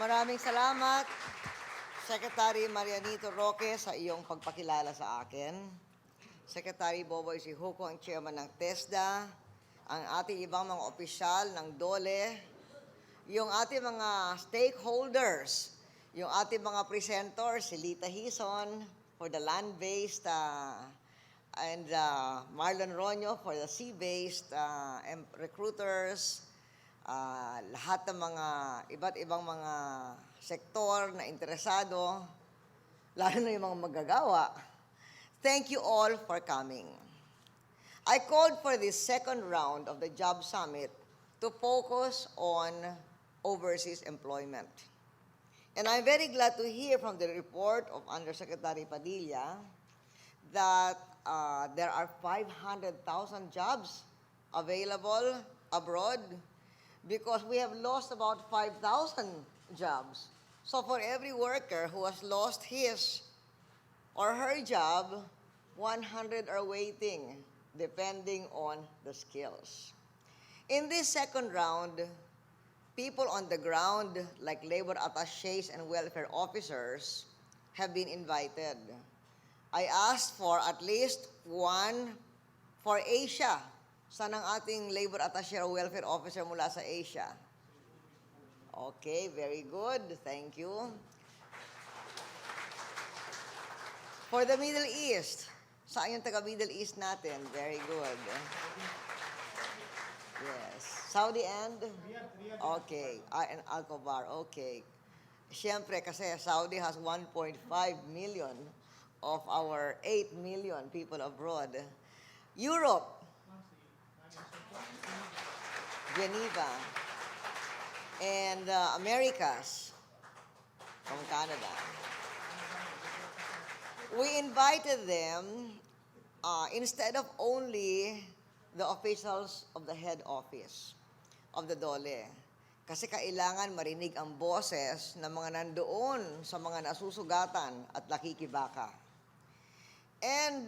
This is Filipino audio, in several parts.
Maraming salamat, Secretary Marianito Roque, sa iyong pagpakilala sa akin. Secretary Boboy Sihuko, ang chairman ng TESDA, ang ating ibang mga opisyal ng DOLE, yung ating mga stakeholders, yung ating mga presenters, si Lita Hison for the land-based and Marlon Ronyo for the sea-based recruiters, lahat ng mga iba't ibang mga sektor na interesado, lalo na yung mga magagawa. Thank you all for coming. I called for this second round of the Job Summit to focus on overseas employment. And I'm very glad to hear from the report of Undersecretary Padilla that there are 500,000 jobs available abroad because we have lost about 5,000 jobs. So for every worker who has lost his or her job, 100 are waiting, depending on the skills. In this second round, people on the ground, like labor attachés and welfare officers, have been invited. I asked for at least one for Asia. Saan ang ating labor attaché or welfare officer mula sa Asia? Okay, very good. Thank you. For the Middle East, saan yung taga Middle East natin? Very good. Yes. Saudi and? Okay. And Al-Khobar. Okay. Siyempre, kasi Saudi has 1.5 million of our 8 million people abroad. Europe, Geneva, and Americas, from Canada. We invited them instead of only the officials of the head office of the DOLE. Kasi kailangan marinig ang boses ng mga nandoon sa mga nasusugatan at nakikibaka. And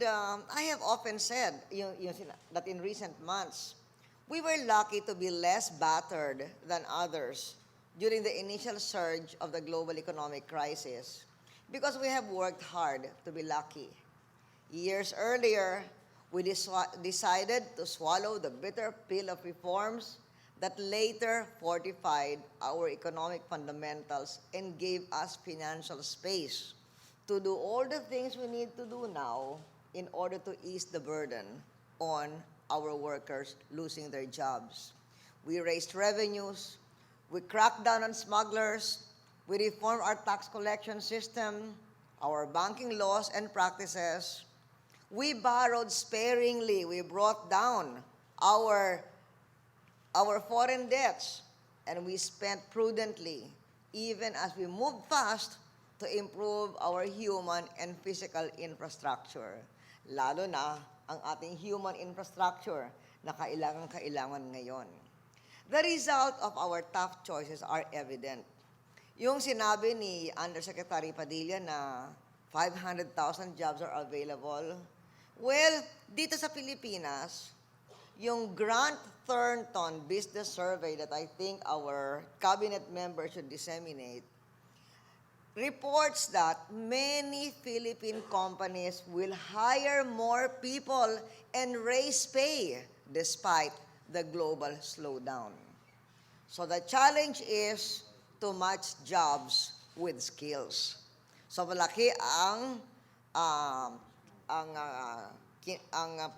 I have often said that in recent months, we were lucky to be less battered than others during the initial surge of the global economic crisis because we have worked hard to be lucky. Years earlier, we decided to swallow the bitter pill of reforms that later fortified our economic fundamentals and gave us financial space to do all the things we need to do now in order to ease the burden on our workers losing their jobs. We raised revenues, we cracked down on smugglers, we reformed our tax collection system, our banking laws and practices. We borrowed sparingly, we brought down our foreign debts, and we spent prudently, even as we moved fast to improve our human and physical infrastructure, lalo na ang ating human infrastructure na kailangan ngayon. The result of our tough choices are evident. Yung sinabi ni Undersecretary Padilla na 500,000 jobs are available, well, dito sa Pilipinas, yung Grant Thornton Business Survey that I think our cabinet members should disseminate reports that many Philippine companies will hire more people and raise pay despite the global slowdown. So the challenge is to match jobs with skills. So malaki ang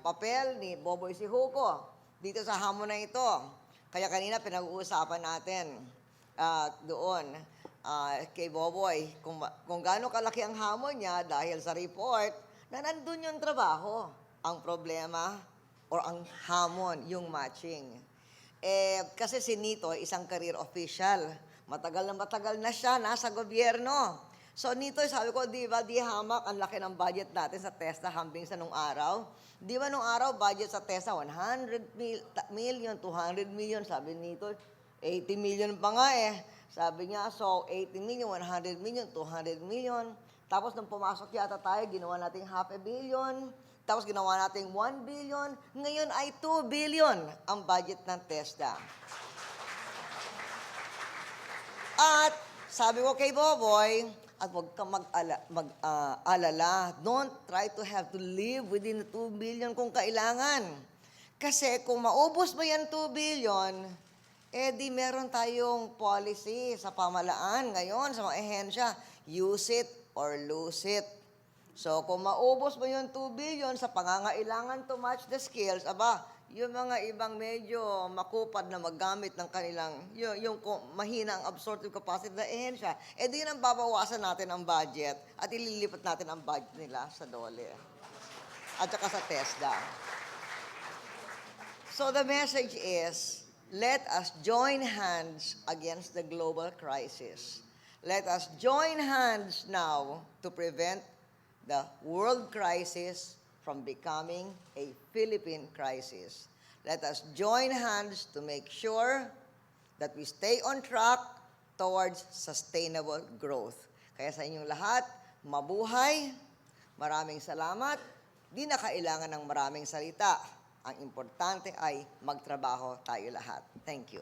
papel ni Boboy Sihuko dito sa hamon na ito. Kaya kanina pinag-uusapan natin doon kay Boboy kung gaano kalaki ang hamon niya dahil sa report na nandun yung trabaho. Ang problema or ang hamon, yung matching. Kasi si Nito, isang career official. Matagal na siya nasa gobyerno. So Nito, sabi ko, di ba, di hamak ang laki ng budget natin sa TESDA hambing sa nung araw? Di ba nung araw, budget sa TESDA, 100 million, 200 million, sabi Nito, 80 million pa nga eh. Sabi niya, so 80 million, 100 million, 200 million. Tapos nung pumasok yata tayo, ginawa nating $500 million. Tapos ginawa nating 1 billion. Ngayon ay 2 billion ang budget ng TESDA. At Sabi ko kay Boboy, at huwag kang mag-alala. Don't try to have to live within the 2 billion kung kailangan. Kasi kung maubos mo yan 2 billion, di meron tayong policy sa pamalaan ngayon, sa mga ehensya. Use it or lose it. So, kung maubos mo yung 2 billion sa pangangailangan to match the skills, yung mga ibang medyo makupad na maggamit ng kanilang, yung mahina ang absorptive capacity na ehensya, di nang babawasan natin ang budget at ililipat natin ang budget nila sa DOLE at saka sa TESDA. So the message is, let us join hands against the global crisis. Let us join hands now to prevent the world crisis from becoming a Philippine crisis. Let us join hands to make sure that we stay on track towards sustainable growth. Kaya sa inyong lahat, mabuhay, maraming salamat, di na kailangan ng maraming salita. Ang importante ay magtrabaho tayo lahat. Thank you.